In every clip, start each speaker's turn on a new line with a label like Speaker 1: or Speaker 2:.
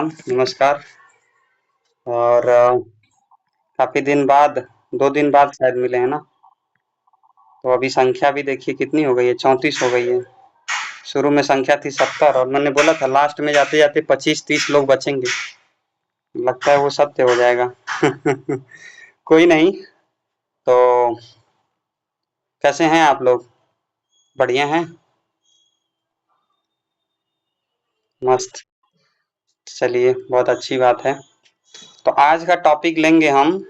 Speaker 1: नमस्कार। और काफ़ी दिन बाद 2 दिन बाद शायद मिले हैं ना? तो अभी संख्या भी देखिए कितनी हो गई है, 34 हो गई है। शुरू में संख्या थी 70 और मैंने बोला था लास्ट में जाते-जाते 25-30 लोग बचेंगे। लगता है वो सत्य हो जाएगा। कोई नहीं, तो कैसे हैं आप लोग? बढ़िया हैं? मस्त। चलिए, बहुत अच्छी बात है। तो आज का टॉपिक लेंगे हम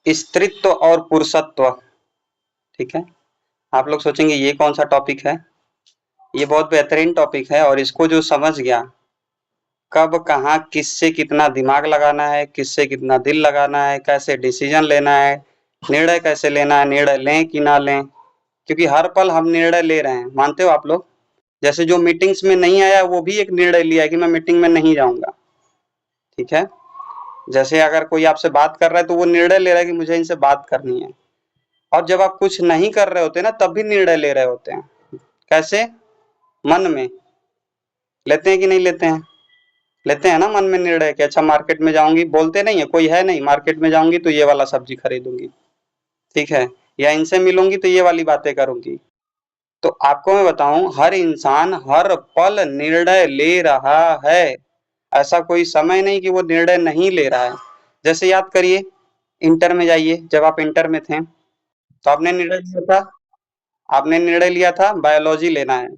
Speaker 1: स्त्रीत्व और पुरुषत्व, ठीक है? आप लोग सोचेंगे ये कौन सा टॉपिक है? ये बहुत बेहतरीन टॉपिक है और इसको जो समझ गया कब कहाँ किससे कितना दिमाग लगाना है, किससे कितना दिल लगाना है, कैसे डिसीजन लेना है, निर्णय कैसे लेना है, निर्णय लें कि ना लें, क्योंकि हर पल हम निर्णय ले रहे हैं। मानते हो आप लोग? जैसे जो मीटिंग्स में नहीं आया वो भी एक निर्णय लिया है कि मैं मीटिंग में नहीं जाऊंगा, ठीक है? जैसे अगर कोई आपसे बात कर रहा है तो वो निर्णय ले रहा है कि मुझे इनसे बात करनी है। और जब आप कुछ नहीं कर रहे होते ना तब भी निर्णय ले रहे होते हैं। कैसे? मन में लेते हैं कि नहीं लेते हैं? लेते हैं ना मन में निर्णय कि अच्छा मार्केट में जाऊंगी, बोलते नहीं है, कोई है नहीं, मार्केट में जाऊंगी तो ये वाला सब्जी खरीदूंगी, ठीक है, या इनसे मिलूंगी तो ये वाली बातें करूंगी। तो आपको मैं बताऊं, हर इंसान हर पल निर्णय ले रहा है। ऐसा कोई समय नहीं कि वो निर्णय नहीं ले रहा है। जैसे याद करिए, इंटर में जाइए, जब आप इंटर में थे तो आपने निर्णय लिया था बायोलॉजी लेना है,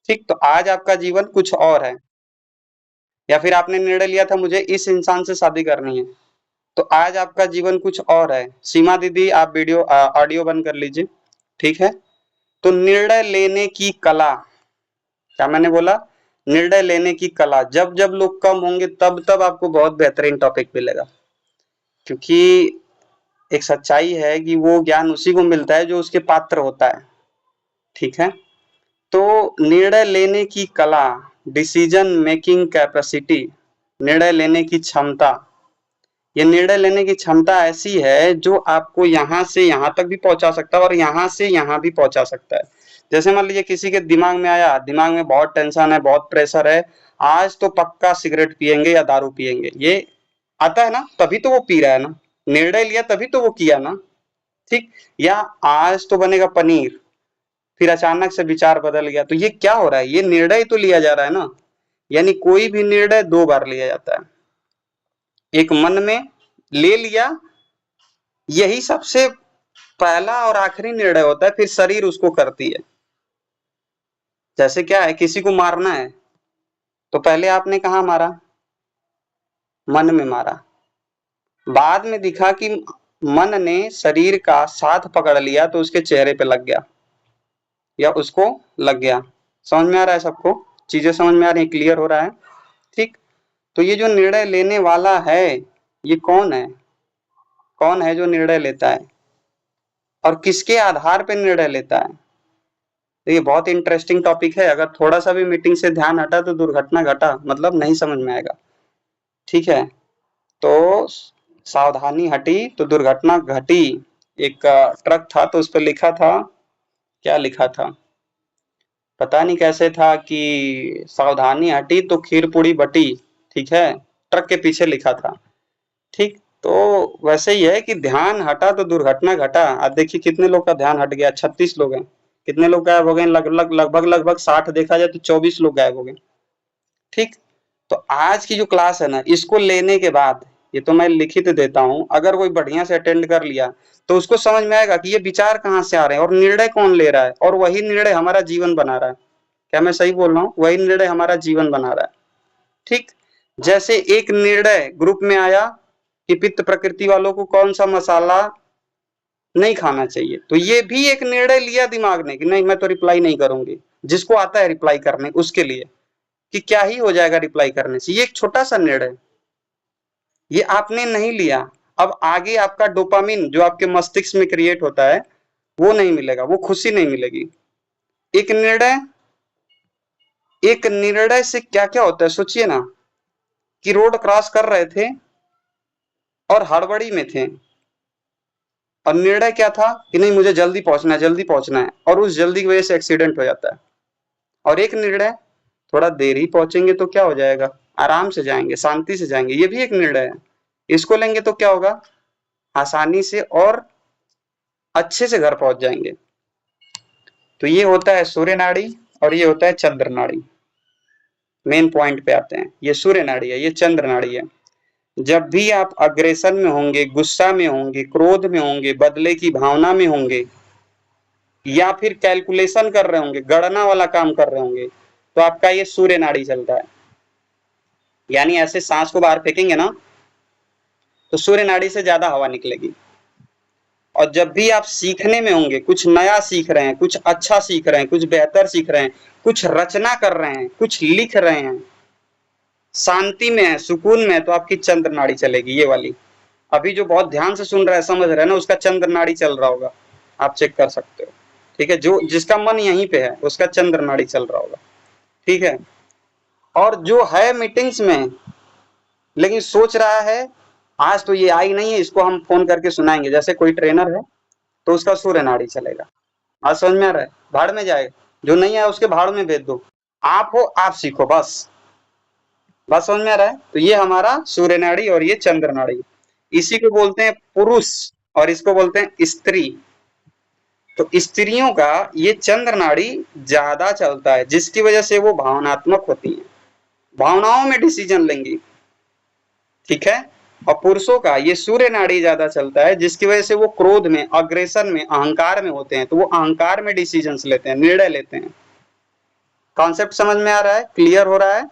Speaker 1: ठीक? तो आज आपका जीवन कुछ और है। या फिर आपने निर्णय लिया था मुझे इस इंसान से शादी करनी है, तो आज आपका जीवन कुछ और है। सीमा दीदी, आप ऑडियो बंद कर लीजिए, ठीक है? तो निर्णय लेने की कला, क्या मैंने बोला? निर्णय लेने की कला। जब जब लोग कम होंगे तब तब आपको बहुत बेहतरीन टॉपिक मिलेगा, क्योंकि एक सच्चाई है कि वो ज्ञान उसी को मिलता है जो उसके पात्र होता है, ठीक है? तो निर्णय लेने की कला, डिसीजन मेकिंग कैपेसिटी, निर्णय लेने की क्षमता, ये निर्णय लेने की क्षमता ऐसी है जो आपको यहाँ से यहाँ तक भी पहुंचा सकता है और यहाँ से यहाँ भी पहुंचा सकता है। जैसे मान लीजिए किसी के दिमाग में आया, दिमाग में बहुत टेंशन है, बहुत प्रेशर है, आज तो पक्का सिगरेट पियेंगे या दारू पियेंगे, ये आता है ना, तभी तो वो पी रहा है ना, निर्णय लिया तभी तो वो किया ना, ठीक? या आज तो बनेगा पनीर, फिर अचानक से विचार बदल गया, तो ये क्या हो रहा है? ये निर्णय तो लिया जा रहा है ना। यानी कोई भी निर्णय 2 बार लिया जाता है। एक मन में ले लिया, यही सबसे पहला और आखिरी निर्णय होता है, फिर शरीर उसको करती है। जैसे क्या है, किसी को मारना है तो पहले आपने कहाँ मारा? मन में मारा। बाद में दिखा कि मन ने शरीर का साथ पकड़ लिया तो उसके चेहरे पे लग गया या उसको लग गया। समझ में आ रहा है सबको? चीजें समझ में आ रही है? क्लियर हो रहा है? ठीक। तो ये जो निर्णय लेने वाला है, ये कौन है? कौन है जो निर्णय लेता है और किसके आधार पे निर्णय लेता है? तो ये बहुत इंटरेस्टिंग टॉपिक है। अगर थोड़ा सा भी मीटिंग से ध्यान हटा तो दुर्घटना घटा, मतलब नहीं समझ में आएगा, ठीक है? तो सावधानी हटी तो दुर्घटना घटी। एक ट्रक था तो उस पर लिखा था, क्या लिखा था पता नहीं कैसे था, कि सावधानी हटी तो खीर पूड़ी बटी, ठीक है? ट्रक के पीछे लिखा था, ठीक? तो वैसे ही है कि ध्यान हटा तो दुर्घटना घटा। अब देखिए कितने लोग का ध्यान हट गया, 36 लोग हैं। कितने लोग गायब हो गए? लगभग 60, देखा जाए तो 24 लोग गायब हो गए, ठीक? तो आज की जो क्लास है ना, इसको लेने के बाद, ये तो मैं लिखित देता हूं, अगर कोई बढ़िया से अटेंड कर लिया तो उसको समझ में आएगा कि ये विचार कहाँ से आ रहे हैं और निर्णय कौन ले रहा है, और वही निर्णय हमारा जीवन बना रहा है। क्या मैं सही बोल रहा हूँ? वही निर्णय हमारा जीवन बना रहा है, ठीक? जैसे एक निर्णय ग्रुप में आया कि पित्त प्रकृति वालों को कौन सा मसाला नहीं खाना चाहिए, तो ये भी एक निर्णय लिया दिमाग ने कि नहीं, मैं तो रिप्लाई नहीं करूंगी। जिसको आता है रिप्लाई करने उसके लिए, कि क्या ही हो जाएगा रिप्लाई करने से, ये एक छोटा सा निर्णय, ये आपने नहीं लिया। अब आगे आपका डोपामिन जो आपके मस्तिष्क में क्रिएट होता है वो नहीं मिलेगा, वो खुशी नहीं मिलेगी। एक निर्णय, एक निर्णय से क्या क्या होता है सोचिए ना, कि रोड क्रॉस कर रहे थे और हड़बड़ी में थे, और निर्णय क्या था कि नहीं मुझे जल्दी पहुंचना है, जल्दी पहुंचना है, और उस जल्दी की वजह से एक्सीडेंट हो जाता है। और एक निर्णय, थोड़ा देर ही पहुंचेंगे तो क्या हो जाएगा, आराम से जाएंगे, शांति से जाएंगे, ये भी एक निर्णय है। इसको लेंगे तो क्या होगा, आसानी से और अच्छे से घर पहुंच जाएंगे। तो ये होता है सूर्य नाड़ी और ये होता है चंद्र नाड़ी। मेन पॉइंट पे आते हैं, ये सूर्य नाड़ी है, ये चंद्र नाड़ी है। जब भी आप अग्रेशन में होंगे, गुस्सा में होंगे, क्रोध में होंगे, बदले की भावना में होंगे, या फिर कैलकुलेशन कर रहे होंगे, गणना वाला काम कर रहे होंगे, तो आपका ये सूर्य नाड़ी चलता है। यानी ऐसे सांस को बाहर फेंकेंगे ना तो सूर्य नाड़ी से ज्यादा हवा निकलेगी। और जब भी आप सीखने में होंगे, कुछ नया सीख रहे हैं, कुछ अच्छा सीख रहे हैं, कुछ बेहतर सीख रहे हैं, कुछ रचना कर रहे हैं, कुछ लिख रहे हैं, शांति में है, सुकून में है, तो आपकी चंद्र नाड़ी चलेगी, ये वाली। अभी जो बहुत ध्यान से सुन रहा है, समझ रहा है ना, उसका चंद्र नाड़ी चल रहा होगा, आप चेक कर सकते हो। ठीक है, जो जिसका मन यहीं पे है उसका चंद्र नाड़ी चल रहा होगा। ठीक है, और जो है मीटिंग्स में लेकिन सोच रहा है आज तो ये आई नहीं है, इसको हम फोन करके सुनाएंगे, जैसे कोई ट्रेनर है तो उसका सूर्य नाड़ी चलेगा। आज समझ में आ रहा है, भाड़ में जाएगा, जो नहीं है उसके भाड़ में भेज दो, आप हो आप सीखो, बस। बात समझ में आ रहा है। तो ये हमारा सूर्य नाड़ी और ये चंद्र नाड़ी, इसी को बोलते हैं पुरुष और इसको बोलते हैं स्त्री। तो स्त्रियों का ये चंद्र नाड़ी ज्यादा चलता है, जिसकी वजह से वो भावनात्मक होती हैं, भावनाओं में डिसीजन लेंगी। ठीक है, और पुरुषों का ये सूर्य नाड़ी ज्यादा चलता है, जिसकी वजह से वो क्रोध में, अग्रेशन में, अहंकार में होते हैं, तो वो अहंकार में डिसीजंस लेते हैं, निर्णय लेते हैं। कॉन्सेप्ट समझ में आ रहा है, क्लियर हो रहा है।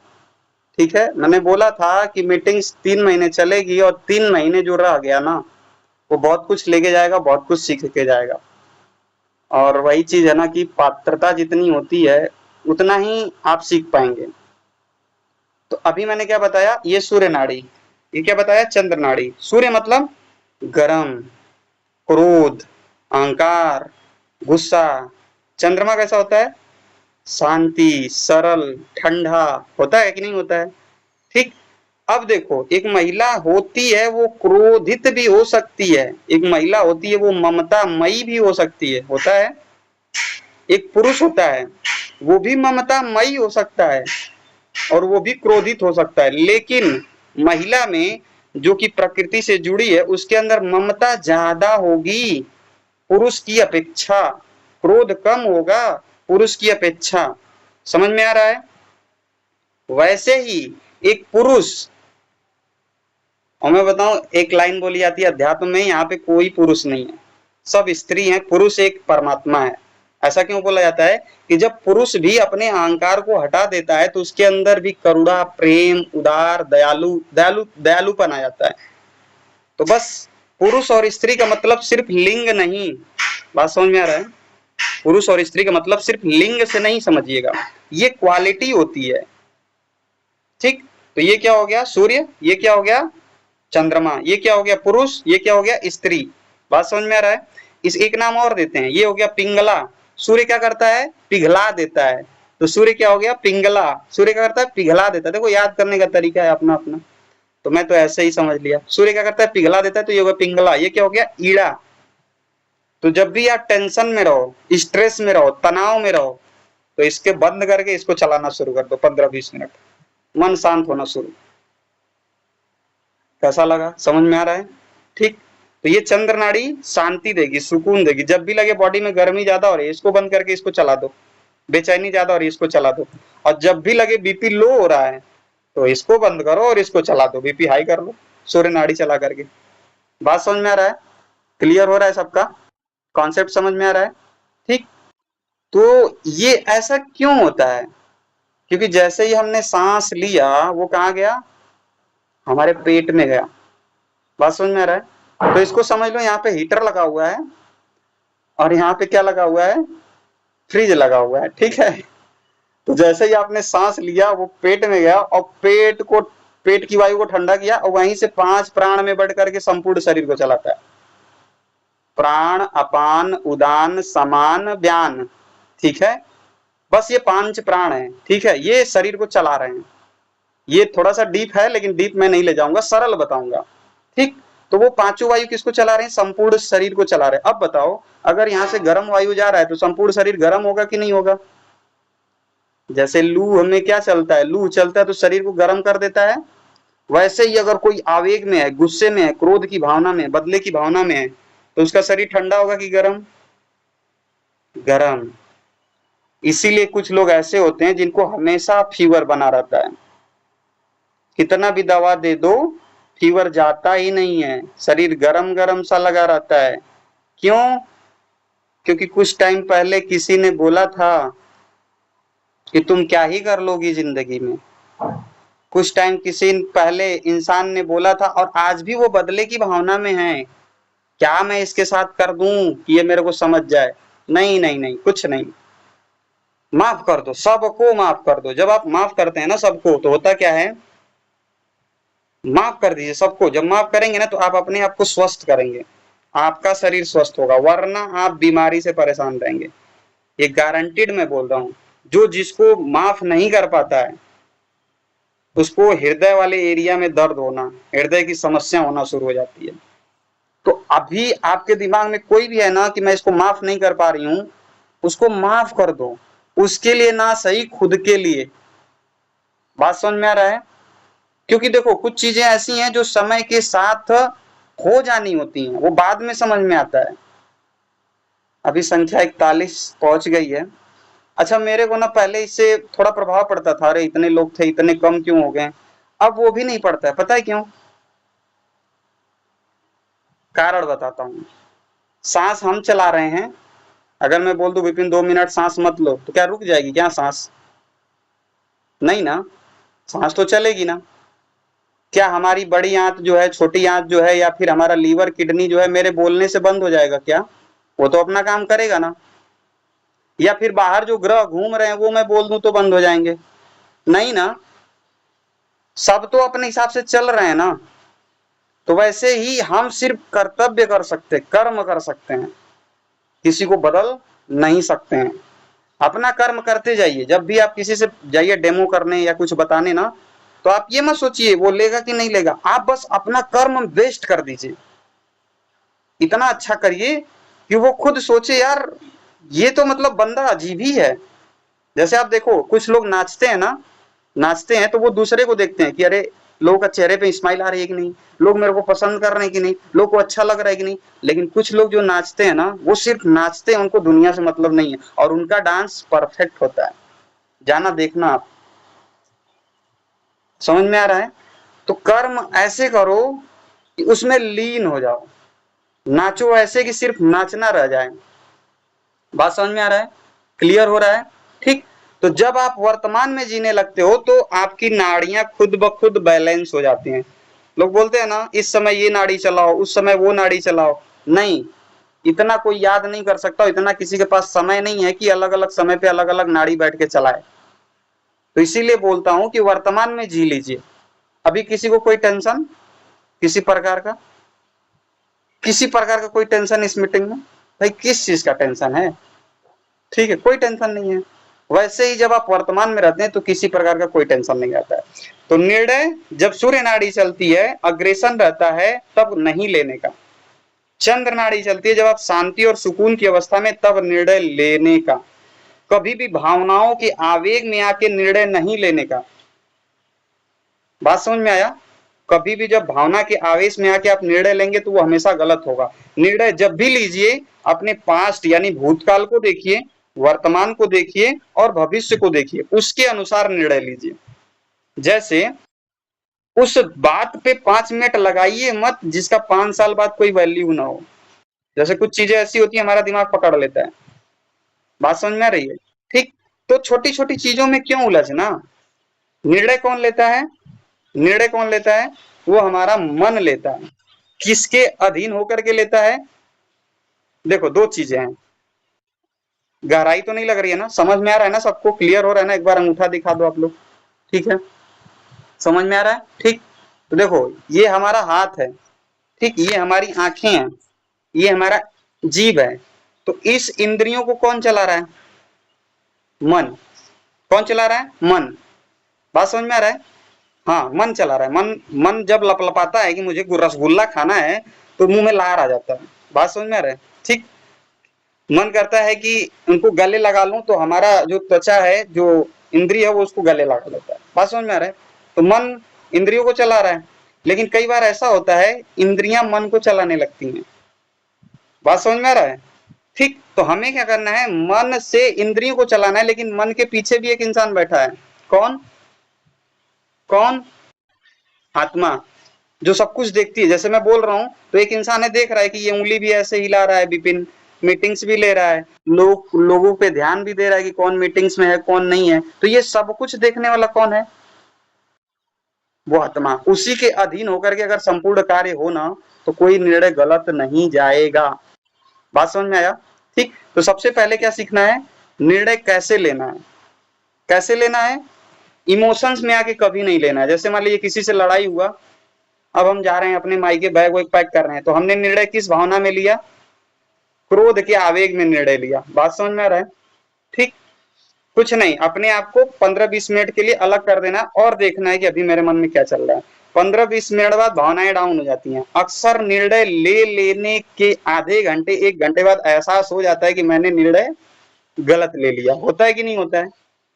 Speaker 1: ठीक है, मैंने बोला था कि मीटिंग्स 3 महीने चलेगी और 3 महीने जो रह गया ना वो बहुत कुछ लेके जाएगा, बहुत कुछ सीख के जाएगा। और वही चीज है ना कि पात्रता जितनी होती है उतना ही आप सीख पाएंगे। तो अभी मैंने क्या बताया, ये सूर्य नाड़ी, ये क्या बताया, चंद्र नाड़ी। सूर्य मतलब गरम, क्रोध, अहंकार, गुस्सा। चंद्रमा कैसा होता है, शांति, सरल, ठंडा होता है कि नहीं होता है। ठीक, अब देखो एक महिला होती है वो क्रोधित भी हो सकती है, एक महिला होती है वो ममता मई भी हो सकती है, होता है। एक पुरुष होता है वो भी ममता मई हो सकता है और वो भी क्रोधित हो सकता है, लेकिन महिला में जो कि प्रकृति से जुड़ी है उसके अंदर ममता ज्यादा होगी पुरुष की अपेक्षा, क्रोध कम होगा पुरुष की अपेक्षा। समझ में आ रहा है। वैसे ही एक पुरुष, और मैं बताऊं एक लाइन बोली जाती है अध्यात्म में, यहाँ पे कोई पुरुष नहीं है, सब स्त्री हैं, पुरुष एक परमात्मा है। ऐसा क्यों बोला जाता है कि जब पुरुष भी अपने अहंकार को हटा देता है तो उसके अंदर भी करुणा, प्रेम, उदार, दयालुपन आ जाता है। तो बस पुरुष और स्त्री का मतलब सिर्फ लिंग नहीं, बात समझ में आ रहा है। पुरुष और स्त्री का मतलब सिर्फ लिंग से नहीं समझिएगा, ये क्वालिटी होती है। ठीक, तो ये क्या हो गया सूर्य, ये क्या हो गया चंद्रमा, ये क्या हो गया पुरुष, ये क्या हो गया स्त्री। बात समझ में आ रहा है। इस एक नाम और देते हैं, ये हो गया पिंगला। सूर्य क्या करता है, पिघला देता है, तो सूर्य क्या हो गया पिंगला। सूर्य क्या करता है, पिघला देता है। देखो याद करने का तरीका है अपना अपना, तो मैं तो ऐसे ही समझ लिया। सूर्य क्या करता है, पिघला देता है, तो ये हो गया पिंगला। ये क्या हो गया ईड़ा। तो जब भी आप टेंशन में रहो, स्ट्रेस में रहो, तनाव में रहो, तो इसके बंद करके इसको चलाना शुरू कर दो 15-20 मिनट, मन शांत होना शुरू। कैसा लगा, समझ में आ रहा है। ठीक, तो ये चंद्र नाड़ी शांति देगी, सुकून देगी। जब भी लगे बॉडी में गर्मी ज्यादा हो रही है, इसको बंद करके इसको चला दो। बेचैनी ज्यादा हो रही है, इसको चला दो। और जब भी लगे बीपी लो हो रहा है तो इसको बंद करो और इसको चला दो, बीपी हाई कर लो सूर्य नाड़ी चला करके। बात समझ में आ रहा है, क्लियर हो रहा है सबका, कॉन्सेप्ट समझ में आ रहा है। ठीक, तो ये ऐसा क्यों होता है, क्योंकि जैसे ही हमने सांस लिया वो कहाँ गया, हमारे पेट में गया। बात समझ में आ रहा है। तो इसको समझ लो, यहाँ पे हीटर लगा हुआ है और यहाँ पे क्या लगा हुआ है, फ्रिज लगा हुआ है। ठीक है, तो जैसे ही आपने सांस लिया वो पेट में गया और पेट की वायु को ठंडा किया और वहीं से 5 प्राण में बढ़ करके संपूर्ण शरीर को चलाता है। प्राण, अपान, उदान, समान, व्यान। ठीक है, बस ये 5 प्राण है। ठीक है, ये शरीर को चला रहे हैं। ये थोड़ा सा डीप है लेकिन डीप मैं नहीं ले जाऊंगा, सरल बताऊंगा। ठीक, तो वो 5 वायु किसको चला रहे हैं, संपूर्ण शरीर को चला रहे हैं। अब बताओ अगर यहाँ से गर्म वायु जा रहा है तो संपूर्ण शरीर गर्म होगा कि नहीं होगा, जैसे लू में क्या चलता है, लू चलता है तो शरीर को गर्म कर देता है, वैसे ही अगर कोई आवेग में है, गुस्से में है, क्रोध की भावना में, बदले की भावना में है, तो उसका शरीर ठंडा होगा कि गर्म? गर्म। इसीलिए कुछ लोग ऐसे होते हैं जिनको हमेशा फीवर बना रहता है, कितना भी दवा दे दो फीवर जाता ही नहीं है, शरीर गरम गरम सा लगा रहता है। क्यों? क्योंकि कुछ टाइम पहले किसी ने बोला था कि तुम क्या ही कर लोगी जिंदगी में। कुछ टाइम किसी पहले इंसान ने बोला था और आज भी वो बदले की भावना में है, क्या मैं इसके साथ कर दूं कि ये मेरे को समझ जाए? नहीं नहीं नहीं, कुछ नहीं। माफ कर दो, सबको माफ कर दो। जब आप माफ करते हैं ना सबको, तो होता क्या है, माफ कर दीजिए सबको। जब माफ करेंगे ना तो आप अपने आप को स्वस्थ करेंगे, आपका शरीर स्वस्थ होगा, वरना आप बीमारी से परेशान रहेंगे। ये गारंटीड मैं बोल रहा हूँ। जो जिसको माफ नहीं कर पाता है उसको हृदय वाले एरिया में दर्द होना, हृदय की समस्या होना शुरू हो जाती है। तो अभी आपके दिमाग में कोई भी है ना कि मैं इसको माफ नहीं कर पा रही हूँ, उसको माफ कर दो। उसके लिए ना सही, खुद के लिए। बात समझ में आ रहा है? क्योंकि देखो कुछ चीजें ऐसी हैं जो समय के साथ हो जानी होती हैं, वो बाद में समझ में आता है। अभी संख्या 41 पहुंच गई है। अच्छा, मेरे को ना पहले इससे थोड़ा प्रभाव पड़ता था, अरे इतने लोग थे, इतने कम क्यों हो गए। अब वो भी नहीं पड़ता है, पता है क्यों? कारण बताता हूँ। सांस हम चला रहे हैं, अगर मैं बोल दूं विपिन 2 मिनट सांस मत लो, तो क्या रुक जाएगी क्या सांस? नहीं ना, सांस तो चलेगी ना। क्या हमारी बड़ी आंत जो है, छोटी आंत जो है, या फिर हमारा लीवर किडनी जो है मेरे बोलने से बंद हो जाएगा क्या? वो तो अपना काम करेगा ना। या फिर बाहर जो ग्रह घूम रहे हैं वो मैं बोल दूं तो बंद हो जाएंगे? नहीं ना, सब तो अपने हिसाब से चल रहे हैं ना। तो वैसे ही हम सिर्फ कर्तव्य कर सकते, कर्म कर सकते हैं, किसी को बदल नहीं सकते हैं। अपना कर्म करते जाइए। जब भी आप किसी से जाइए डेमो करने या कुछ बताने ना, तो आप ये मत सोचिए वो लेगा कि नहीं लेगा, आप बस अपना कर्म बेस्ट कर दीजिए। इतना अच्छा करिए कि वो खुद सोचे यार ये तो मतलब बंदा अजीब ही है। जैसे आप देखो कुछ लोग नाचते हैं ना, नाचते हैं तो वो दूसरे को देखते हैं कि अरे लोगों का चेहरे पे स्माइल आ रही है कि नहीं, लोग मेरे को पसंद कर रहे हैं कि नहीं, लोग को अच्छा लग रहा है कि नहीं। लेकिन कुछ लोग जो नाचते हैं ना, वो सिर्फ नाचते हैं, उनको दुनिया से मतलब नहीं है, और उनका डांस परफेक्ट होता है। जाना देखना आप। समझ में आ रहा है? तो कर्म ऐसे करो कि उसमें लीन हो जाओ, नाचो ऐसे कि सिर्फ नाचना रह जाए। बात समझ में आ रहा है? क्लियर हो रहा है? ठीक। तो जब आप वर्तमान में जीने लगते हो तो आपकी नाड़ियां खुद ब खुद बैलेंस हो जाती हैं। लोग बोलते हैं ना इस समय ये नाड़ी चलाओ, उस समय वो नाड़ी चलाओ। नहीं, इतना कोई याद नहीं कर सकता, इतना किसी के पास समय नहीं है कि अलग अलग समय पे अलग अलग नाड़ी बैठ के चलाए। तो इसीलिए बोलता हूं कि वर्तमान में जी लीजिए। अभी किसी को कोई टेंशन, किसी प्रकार का, किसी प्रकार का कोई टेंशन इस मीटिंग में? भाई किस चीज का टेंशन है? ठीक है, कोई टेंशन नहीं है। वैसे ही जब आप वर्तमान में रहते हैं तो किसी प्रकार का कोई टेंशन नहीं आता है। तो निर्णय जब सूर्य नाड़ी चलती है, अग्रेसन रहता है, तब नहीं लेने का। चंद्र नाड़ी चलती है जब आप शांति और सुकून की अवस्था में, तब निर्णय लेने का। कभी भी भावनाओं के आवेग में आके निर्णय नहीं लेने का। बात समझ में आया? कभी भी जब भावना के आवेश में आके आप निर्णय लेंगे तो वो हमेशा गलत होगा। निर्णय जब भी लीजिए अपने पास्ट यानी भूतकाल को देखिए, वर्तमान को देखिए और भविष्य को देखिए, उसके अनुसार निर्णय लीजिए। जैसे उस बात पे 5 मिनट लगाइए मत जिसका 5 साल बाद कोई वैल्यू ना हो। जैसे कुछ चीजें ऐसी होती है हमारा दिमाग पकड़ लेता है। बात समझ में आ रही है? ठीक। तो छोटी छोटी चीजों में क्यों उलझना? निर्णय कौन लेता है? निर्णय कौन लेता है? वो हमारा मन लेता है। किसके अधीन होकर के लेता है? देखो दो चीजें हैं। गहराई तो नहीं लग रही है ना? समझ में आ रहा है ना? सबको क्लियर हो रहा है ना? एक बार अंगूठा दिखा दो आप लोग। ठीक है, समझ में आ रहा है? ठीक। तो देखो ये हमारा हाथ है, ठीक, ये हमारी आंखें हैं, ये हमारा जीभ है। तो इस इंद्रियों को कौन चला रहा है? मन। कौन चला रहा है? मन। बात समझ में आ रहा है? हाँ, मन चला रहा है। मन मन जब लपलपाता है कि मुझे रसगुल्ला खाना है तो मुंह में लार आ जाता है। बात समझ में आ रहा है? ठीक। मन करता है कि उनको गले लगा लूं तो हमारा जो त्वचा है, जो इंद्रिय है वो उसको गले लगा लेता है। बात समझ में आ रहा है? तो मन इंद्रियों को चला रहा है, लेकिन कई बार ऐसा होता है इंद्रियां मन को चलाने लगती हैं। बात समझ में आ रहा है? ठीक, तो हमें क्या करना है, मन से इंद्रियों को चलाना है, लेकिन मन के पीछे भी एक इंसान बैठा है। कौन? कौन? आत्मा, जो सब कुछ देखती है। जैसे मैं बोल रहा हूँ तो एक इंसान है, देख रहा है कि ये उंगली भी ऐसे हिला रहा है, विपिन मीटिंग्स भी ले रहा है, लोगों पे ध्यान भी दे रहा है कि कौन मीटिंग्स में है कौन नहीं है। तो ये सब कुछ देखने वाला कौन है? वो आत्मा। उसी के अधीन होकर के अगर संपूर्ण कार्य हो ना, तो कोई निर्णय गलत नहीं जाएगा। बात समझ में आया? ठीक, तो सबसे पहले क्या सीखना है, निर्णय कैसे लेना है। कैसे लेना है? इमोशंस में आके कभी नहीं लेना है। जैसे मान लीजिए किसी से लड़ाई हुआ, अब हम जा रहे हैं अपने मायके, बैग वैग पैक कर रहे हैं, तो हमने निर्णय किस भावना में लिया? क्रोध के आवेग में निर्णय लिया। बात समझ में आ रहा है? ठीक, कुछ नहीं, अपने आप को 15-20 मिनट के लिए अलग कर देना और देखना है कि अभी मेरे मन में क्या चल रहा है। 15-20 मिनट बाद भावनाएं डाउन हो जाती हैं। अक्सर निर्णय ले लेने के आधे घंटे 1 घंटे बाद एहसास हो जाता है कि मैंने निर्णय गलत ले लिया। होता है कि नहीं होता है?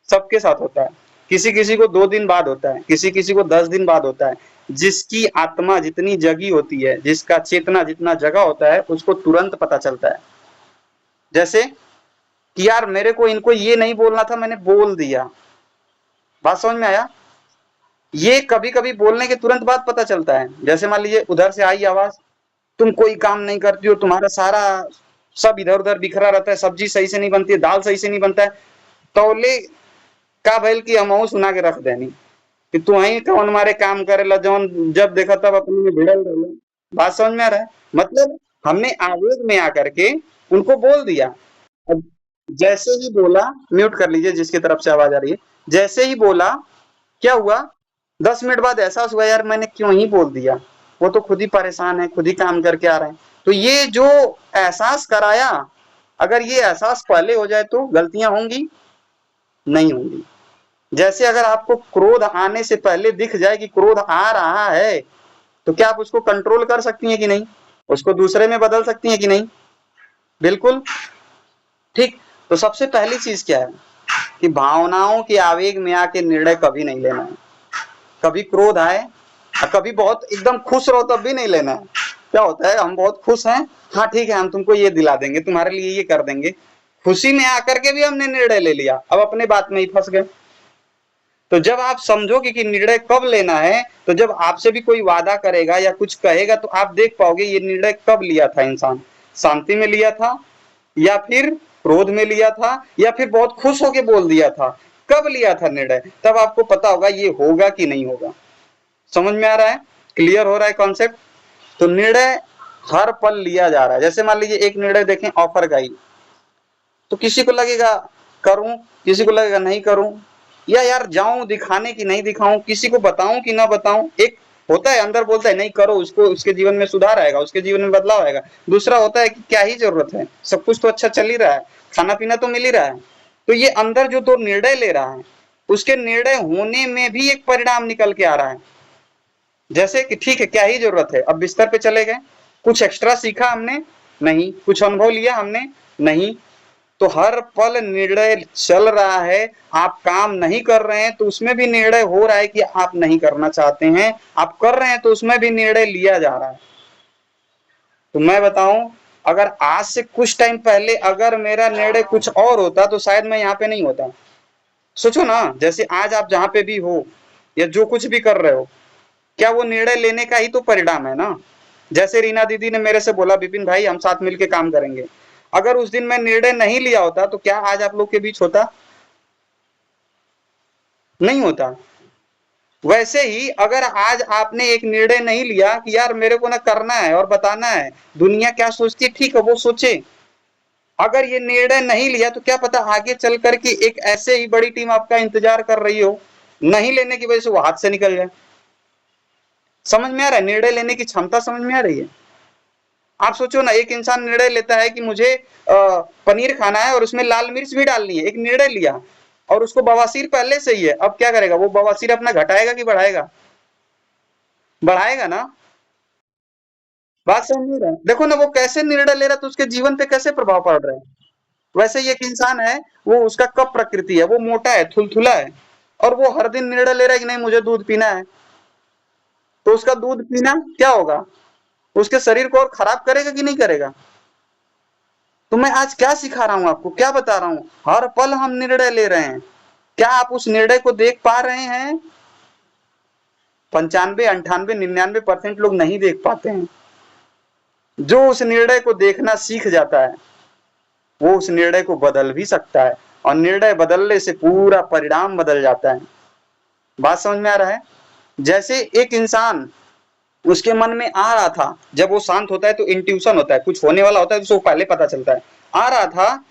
Speaker 1: सबके साथ होता है। किसी किसी को 2 दिन बाद होता है, किसी किसी को 10 दिन बाद होता है। जिसकी आत्मा जितनी जगी होती है, जिसका चेतना जितना जगा होता है, उसको तुरंत पता चलता है। जैसे कि यार मेरे को इनको ये नहीं बोलना था, मैंने बोल दिया। बात समझ में आया? ये कभी कभी बोलने के तुरंत बाद पता चलता है। जैसे मान लीजिए उधर से आई आवाज, तुम कोई काम नहीं करती हो, तुम्हारा सारा सब इधर उधर बिखरा रहता है, सब्जी सही से नहीं बनती है, दाल सही से नहीं बनता है। तौले का भइल की हमहू सुना के रख देनी कि तू ही कौन हमारे काम करेला, जौन जब देखा तब अपने में भिड़ल रहे। बात समझ में आ रहा है? मतलब हमने आवेग में आकर के उनको बोल दिया। अब जैसे ही बोला, म्यूट कर लीजिए जिसकी तरफ से आवाज आ रही है। जैसे ही बोला, क्या हुआ, 10 मिनट बाद एहसास हुआ यार मैंने क्यों ही बोल दिया, वो तो खुद ही परेशान है, खुद ही काम करके आ रहे हैं। तो ये जो एहसास कराया, अगर ये एहसास पहले हो जाए तो गलतियां होंगी नहीं होंगी। जैसे अगर आपको क्रोध आने से पहले दिख जाए कि क्रोध आ रहा है, तो क्या आप उसको कंट्रोल कर सकती हैं कि नहीं? उसको दूसरे में बदल सकती हैं कि नहीं? बिल्कुल। ठीक, तो सबसे पहली चीज क्या है कि भावनाओं के आवेग में आके निर्णय कभी नहीं लेना है। कभी क्रोध आए, कभी बहुत एकदम खुश रहो तब भी नहीं लेना है। क्या होता है, हम बहुत खुश हैं, हाँ ठीक है हम तुमको ये दिला देंगे, तुम्हारे लिए ये कर देंगे, खुशी में आकर के भी हमने निर्णय ले लिया, अब अपने बात में ही फंस गए। तो जब आप समझोगे कि निर्णय कब लेना है, तो जब आपसे भी कोई वादा करेगा या कुछ कहेगा तो आप देख पाओगे ये निर्णय कब लिया था इंसान, शांति में लिया था या फिर क्रोध में लिया था या फिर बहुत खुश होके बोल दिया था, कब लिया था निर्णय, तब आपको पता होगा ये होगा कि नहीं होगा। समझ में आ रहा है? क्लियर हो रहा है कॉन्सेप्ट? तो निर्णय हर पल लिया जा रहा है। जैसे मान लीजिए एक निर्णय देखें, ऑफर का ही, तो किसी को लगेगा करूं, किसी को लगेगा नहीं करूं, या यार जाऊं दिखाने की नहीं दिखाऊं, किसी को बताऊं कि ना बताऊं। एक होता है अंदर बोलता है नहीं करो, उसको उसके जीवन में सुधार आएगा, उसके जीवन में बदलाव आएगा। दूसरा होता है कि क्या ही जरूरत है, सब कुछ तो अच्छा चल ही रहा है, खाना पीना तो मिल ही रहा है। तो ये अंदर जो दो निर्णय ले रहा है, उसके निर्णय होने में भी एक परिणाम निकल के आ रहा है। जैसे कि ठीक है क्या ही जरूरत है, अब बिस्तर पे चले गए, कुछ एक्स्ट्रा सीखा हमने नहीं, कुछ अनुभव लिया हमने नहीं। तो हर पल निर्णय चल रहा है, आप काम नहीं कर रहे हैं तो उसमें भी निर्णय हो रहा है कि आप नहीं करना चाहते हैं, आप कर रहे हैं तो उसमें भी निर्णय लिया जा रहा है। तो मैं बताऊं, अगर आज से कुछ टाइम पहले अगर मेरा निर्णय कुछ और होता तो शायद मैं यहाँ पे नहीं होता। सोचो ना, जैसे आज आप जहां पे भी हो या जो कुछ भी कर रहे हो, क्या वो निर्णय लेने का ही तो परिणाम है ना। जैसे रीना दीदी ने मेरे से बोला विपिन भाई हम साथ मिलके काम करेंगे, अगर उस दिन मैं निर्णय नहीं लिया होता तो क्या आज आप लोग के बीच होता? नहीं होता। वैसे ही अगर आज आपने एक निर्णय नहीं लिया कि यार मेरे को ना करना है और बताना है, दुनिया क्या सोचती है ठीक है वो सोचे, अगर ये निर्णय नहीं लिया तो क्या पता आगे चल करके एक ऐसे ही बड़ी टीम आपका इंतजार कर रही हो, नहीं लेने की वजह से वो हाथ से निकल जाए। समझ में आ रहा है? निर्णय लेने की क्षमता समझ में आ रही है? आप सोचो ना, एक इंसान निर्णय लेता है कि मुझे पनीर खाना है और उसमें लाल मिर्च भी डालनी है, एक निर्णय लिया और उसको बवासीर पहले से ही है, अब क्या करेगा वो, बवासीर अपना घटाएगा कि बढ़ाएगा? बढ़ाएगा ना। बात समझ नहीं रहा है? देखो ना वो कैसे निर्णय ले रहा है तो उसके जीवन पे कैसे प्रभाव पड़ रहा है। वैसे ही एक इंसान है, वो उसका कब प्रकृति है, वो मोटा है, थुलथुला है, और वो हर दिन निर्णय ले रहा है कि नहीं मुझे दूध पीना है, तो उसका दूध पीना क्या होगा, उसके शरीर को और खराब करेगा कि नहीं करेगा। तो मैं आज क्या सिखा रहा हूं आपको, क्या बता रहा हूं, हर पल हम निर्णय ले रहे हैं। क्या आप उस निर्णय को देख पा रहे हैं? 95, 98, 99% लोग नहीं देख पाते हैं। जो उस निर्णय को देखना सीख जाता है वो उस निर्णय को बदल भी सकता है, और निर्णय बदलने से पूरा परिणाम बदल जाता है। बात समझ में आ रहा है? जैसे एक इंसान, उसके मन में आ रहा था, जब वो शांत होता है तो इंट्यूशन होता है, कुछ होने वाला होता है तो उसको पहले पता चलता है। आ रहा था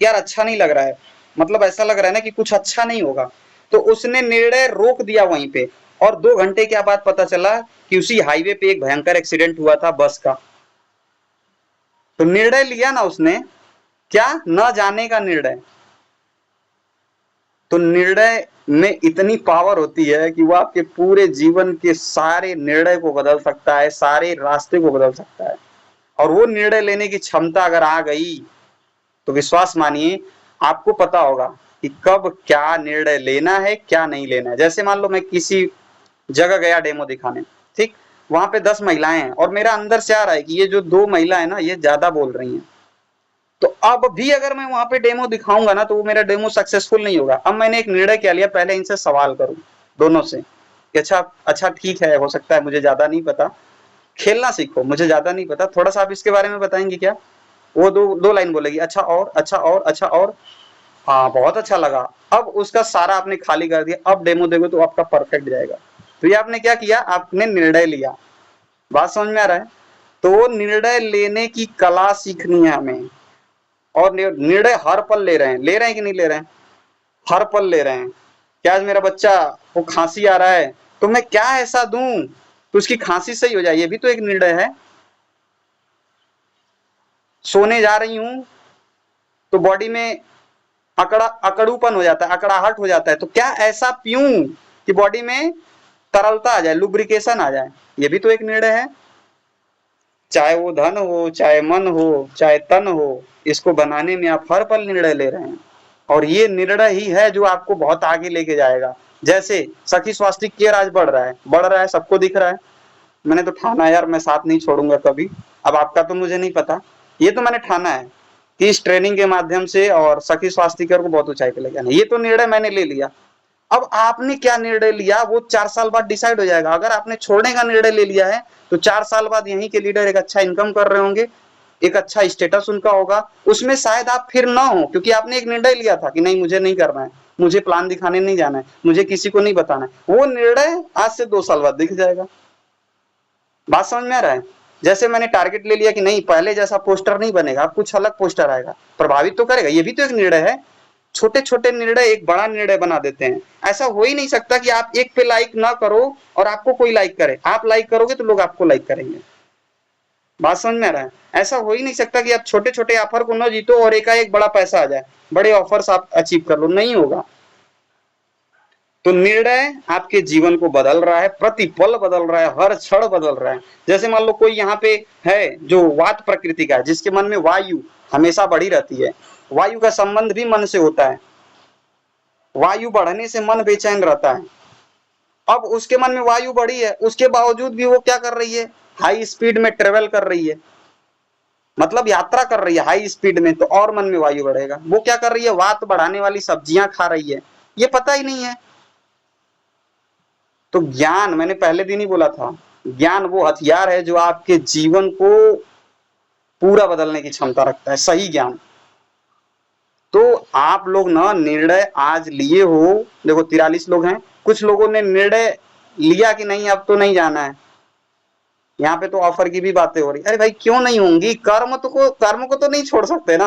Speaker 1: यार अच्छा नहीं लग रहा है, मतलब ऐसा लग रहा है ना कि कुछ अच्छा नहीं होगा, तो उसने निर्णय रोक दिया वहीं पे, और 2 घंटे के बाद पता चला कि उसी हाईवे पे एक भयंकर एक्सीडेंट हुआ था बस का। तो निर्णय लिया ना उसने, क्या, न जाने का निर्णय। तो निर्णय में इतनी पावर होती है कि वो आपके पूरे जीवन के सारे निर्णय को बदल सकता है, सारे रास्ते को बदल सकता है। और वो निर्णय लेने की क्षमता अगर आ गई तो विश्वास मानिए आपको पता होगा कि कब क्या निर्णय लेना है, क्या नहीं लेना है। जैसे मान लो मैं किसी जगह गया डेमो दिखाने, ठीक, वहां पे 10 महिलाएं हैं, और मेरा अंदर से आ रहा है कि ये जो 2 महिला है ना ये ज्यादा बोल रही हैं, तो अब भी अगर मैं वहां पे डेमो दिखाऊंगा ना तो वो मेरा डेमो सक्सेसफुल नहीं होगा। अब मैंने एक निर्णय क्या लिया, पहले इनसे सवाल करूं, दोनों से, कि अच्छा अच्छा ठीक है, हो सकता है मुझे ज्यादा नहीं पता, खेलना सीखो, मुझे ज्यादा नहीं पता, थोड़ा सा आप इसके बारे में बताएंगे क्या। वो दो दो लाइन बोलेगी, अच्छा और, अच्छा और, अच्छा और, हाँ बहुत अच्छा लगा। अब उसका सारा आपने खाली कर दिया, अब डेमो देखो तो आपका परफेक्ट जाएगा। तो ये आपने क्या किया, आपने निर्णय लिया। बात समझ में आ रहा है? तो निर्णय लेने की कला सीखनी है हमें, और निर्णय हर पल ले रहे हैं कि नहीं ले रहे हैं, हर पल ले रहे हैं। क्या आज मेरा बच्चा को खांसी आ रहा है, तो मैं क्या ऐसा दूं तो उसकी खांसी सही हो जाए, ये भी तो एक निर्णय है। सोने जा रही हूं तो बॉडी में अकड़ूपन हो जाता है, अकड़ाहट हो जाता है, तो क्या ऐसा पीऊं कि बॉडी में तरलता आ जाए, लुब्रिकेशन आ जाए, ये भी तो एक निर्णय है। चाहे वो धन हो, चाहे मन हो, चाहे तन हो, इसको बनाने में आप हर पल निर्णय ले रहे हैं, और ये निर्णय ही है जो आपको बहुत आगे लेके जाएगा। जैसे सखी स्वास्तिक केयर आज बढ़ रहा है, सबको दिख रहा है। मैंने तो ठाना यार मैं साथ नहीं छोड़ूंगा कभी। अब आपका तो मुझे नहीं पता, ये तो मैंने ठाना है कि इस ट्रेनिंग के माध्यम से और सखी स्वास्थ्य केयर को बहुत ऊंचाई पे ले जाना, ये तो निर्णय मैंने ले लिया। अब आपने क्या निर्णय लिया वो 4 साल बाद डिसाइड हो जाएगा। अगर आपने छोड़ने का निर्णय ले लिया है तो 4 साल बाद यहीं के लीडर एक अच्छा इनकम कर रहे होंगे, एक अच्छा स्टेटस उनका होगा, उसमें शायद आप फिर ना हो, क्योंकि आपने एक निर्णय लिया था कि नहीं मुझे नहीं करना है, मुझे प्लान दिखाने नहीं जाना है, मुझे किसी को नहीं बताना है। वो निर्णय आज से 2 साल बाद दिख जाएगा। बात समझ में आ रहा है? जैसे मैंने टारगेट ले लिया कि नहीं पहले जैसा पोस्टर नहीं बनेगा, अब कुछ अलग पोस्टर आएगा, प्रभावित तो करेगा, ये भी तो एक निर्णय है। छोटे छोटे निर्णय एक बड़ा निर्णय बना देते हैं। ऐसा हो ही नहीं सकता कि आप एक पे लाइक ना करो और आपको कोई लाइक करे, आप लाइक करोगे तो लोग आपको लाइक करेंगे। बात समझ में आ रहा है? ऐसा हो ही नहीं सकता कि आप छोटे छोटे ऑफर को न जीतो और एकाएक बड़ा पैसा आ जाए, बड़े ऑफर्स आप अचीव कर लो, नहीं होगा। तो निर्णय आपके जीवन को बदल रहा है, प्रतिपल बदल रहा है, हर क्षण बदल रहा है। जैसे मान लो कोई यहाँ पे है जो वात प्रकृति का है, जिसके मन में वायु हमेशा बढ़ी रहती है, वायु का संबंध भी मन से होता है, वायु बढ़ने से मन बेचैन रहता है। अब उसके मन में वायु बढ़ी है, उसके बावजूद भी वो क्या कर रही है, हाई स्पीड में ट्रेवल कर रही है, मतलब यात्रा कर रही है हाई स्पीड में, तो और मन में वायु बढ़ेगा। वो क्या कर रही है, वात बढ़ाने वाली सब्जियां खा रही है, ये पता ही नहीं है। तो ज्ञान, मैंने पहले दिन ही बोला था, ज्ञान वो हथियार है जो आपके जीवन को पूरा बदलने की क्षमता रखता है, सही ज्ञान। तो आप लोग ना निर्णय आज लिए हो, देखो 43 लोग हैं, कुछ लोगों ने निर्णय लिया कि नहीं अब तो नहीं जाना है। यहाँ पे तो ऑफर की भी बातें हो रही, अरे भाई क्यों नहीं होंगी, कर्म को तो नहीं छोड़ सकते ना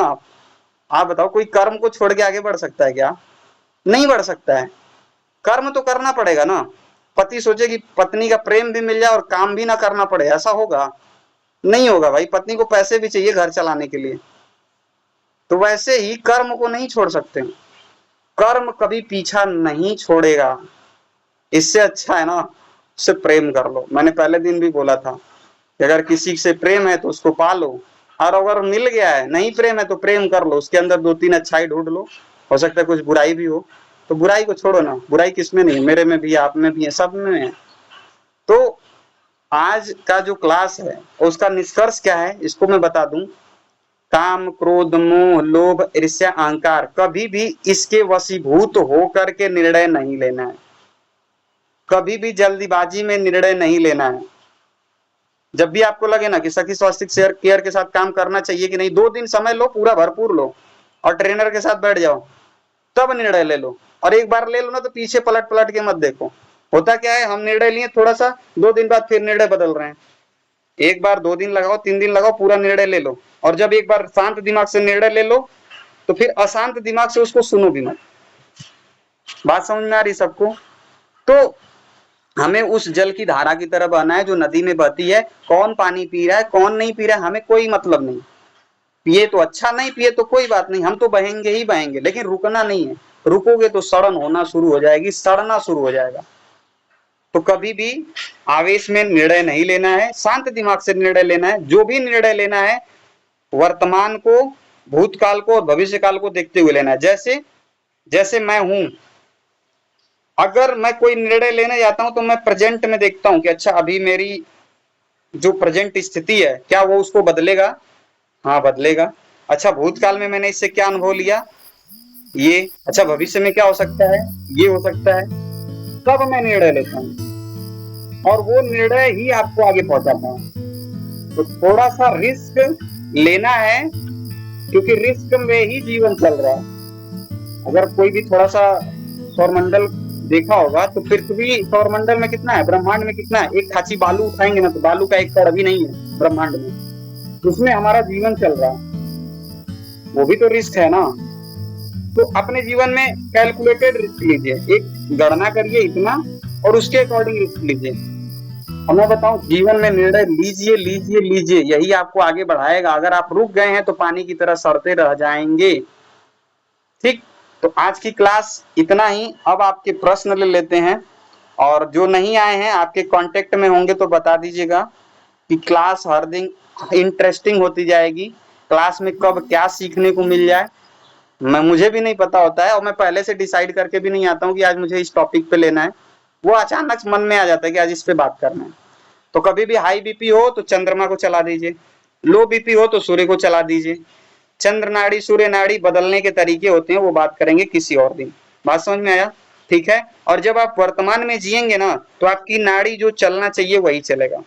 Speaker 1: आप बताओ, कोई कर्म को छोड़ के आगे बढ़ सकता है क्या? नहीं बढ़ सकता है। कर्म तो करना पड़ेगा ना। पति सोचे कि पत्नी का प्रेम भी मिल जाए और काम भी ना करना पड़े, ऐसा होगा? नहीं होगा भाई, पत्नी को पैसे भी चाहिए घर चलाने के लिए। तो वैसे ही कर्म को नहीं छोड़ सकते, कर्म कभी पीछा नहीं छोड़ेगा। इससे अच्छा है ना उससे प्रेम कर लो। मैंने पहले दिन भी बोला था कि अगर किसी से प्रेम है तो उसको पालो, और अगर मिल गया है, नहीं प्रेम है तो प्रेम कर लो, उसके अंदर 2-3 अच्छाई ढूंढ लो, हो सकता है कुछ बुराई भी हो, तो बुराई को छोड़ो ना, बुराई किसमें नहीं है, मेरे में भी है, आप में भी है, सब में है। तो आज का जो क्लास है उसका निष्कर्ष क्या है इसको मैं बता दूं। काम, क्रोध, मोह, लोभ, ईर्ष्या, अहंकार, कभी भी इसके वशीभूत होकर के निर्णय नहीं लेना है, कभी भी जल्दीबाजी में निर्णय नहीं लेना है। जब भी आपको लगे ना कि सखी स्वास्थ्य केयर के साथ काम करना चाहिए कि नहीं, 2 दिन समय लो, पूरा भरपूर लो और ट्रेनर के साथ बैठ जाओ, तब निर्णय ले लो। और एक बार ले लो ना तो पीछे पलट पलट के मत देखो। होता क्या है, हम निर्णय लिए थोड़ा सा, 2 दिन बाद फिर निर्णय बदल रहे हैं। एक बार 2 दिन लगाओ, 3 दिन लगाओ, पूरा निर्णय ले लो। और जब एक बार शांत दिमाग से निर्णय ले लो तो फिर अशांत दिमाग से उसको सुनो भी मत। बात समझ में आ रही सबको? तो हमें उस जल की धारा की तरह बहना है जो नदी में बहती है। कौन पानी पी रहा है, कौन नहीं पी रहा है, हमें कोई मतलब नहीं। पिए तो अच्छा, नहीं पिए तो कोई बात नहीं, हम तो बहेंगे ही बहेंगे, लेकिन रुकना नहीं है। रुकोगे तो सड़न होना शुरू हो जाएगी, सड़ना शुरू हो जाएगा। तो कभी भी आवेश में निर्णय नहीं लेना है, शांत दिमाग से निर्णय लेना है। जो भी निर्णय लेना है वर्तमान को, भूतकाल को और भविष्यकाल को देखते हुए लेना है। जैसे जैसे मैं हूं, अगर मैं कोई निर्णय लेने जाता हूं तो मैं प्रेजेंट में देखता हूं कि अच्छा अभी मेरी जो प्रेजेंट स्थिति है क्या वो उसको बदलेगा? हाँ बदलेगा। अच्छा भूतकाल में मैंने इससे क्या अनुभव लिया, ये। अच्छा भविष्य में क्या हो सकता है, ये हो सकता है। तब मैं निर्णय लेता हूँ और वो निर्णय ही आपको आगे पहुंचाता है। तो थोड़ा सा रिस्क लेना है, क्योंकि रिस्क में ही जीवन चल रहा है। अगर कोई भी थोड़ा सा सौरमंडल देखा होगा तो पृथ्वी सौरमंडल में कितना है, ब्रह्मांड में कितना है, एक खाची बालू उठाएंगे ना तो बालू का एक कण भी नहीं है ब्रह्मांड में, उसमें हमारा जीवन चल रहा है, वो भी तो रिस्क है ना। तो अपने जीवन में कैलकुलेटेड रिस्क लीजिए, एक गणना करिए इतना और उसके अकॉर्डिंग रिस्क लीजिए। और मैं बताऊं, जीवन में निर्णय लीजिए लीजिए लीजिए, यही आपको आगे बढ़ाएगा। अगर आप रुक गए हैं तो पानी की तरह सड़ते रह जाएंगे। ठीक, तो आज की क्लास इतना ही। अब आपके प्रश्न ले लेते हैं, और जो नहीं आए हैं आपके कांटेक्ट में होंगे तो बता दीजिएगा कि क्लास हर दिन इंटरेस्टिंग होती जाएगी। क्लास में कब क्या सीखने को मिल जाए मुझे भी नहीं पता होता है, और मैं पहले से डिसाइड करके भी नहीं आता हूँ कि आज मुझे इस टॉपिक पे लेना है। वो अचानक मन में आ जाता है कि आज इस पे बात करना है। तो कभी भी हाई बीपी हो तो चंद्रमा को चला दीजिए, लो बीपी हो तो सूर्य को चला दीजिए। चंद्र नाड़ी सूर्य नाड़ी बदलने के तरीके होते हैं, वो बात करेंगे किसी और दिन। बात समझ में आया? ठीक है। और जब आप वर्तमान में जिएंगे ना तो आपकी नाड़ी जो चलना चाहिए वही चलेगा।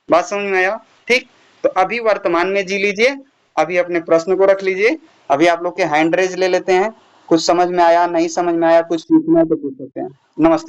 Speaker 1: बात समझ में आया? ठीक, तो अभी वर्तमान में जी लीजिए, अभी अपने प्रश्न को रख लीजिए। अभी आप लोग के हैंड रेज ले लेते हैं। कुछ समझ में आया, नहीं समझ में आया, कुछ पूछना है तो पूछ सकते हैं। नमस्ते।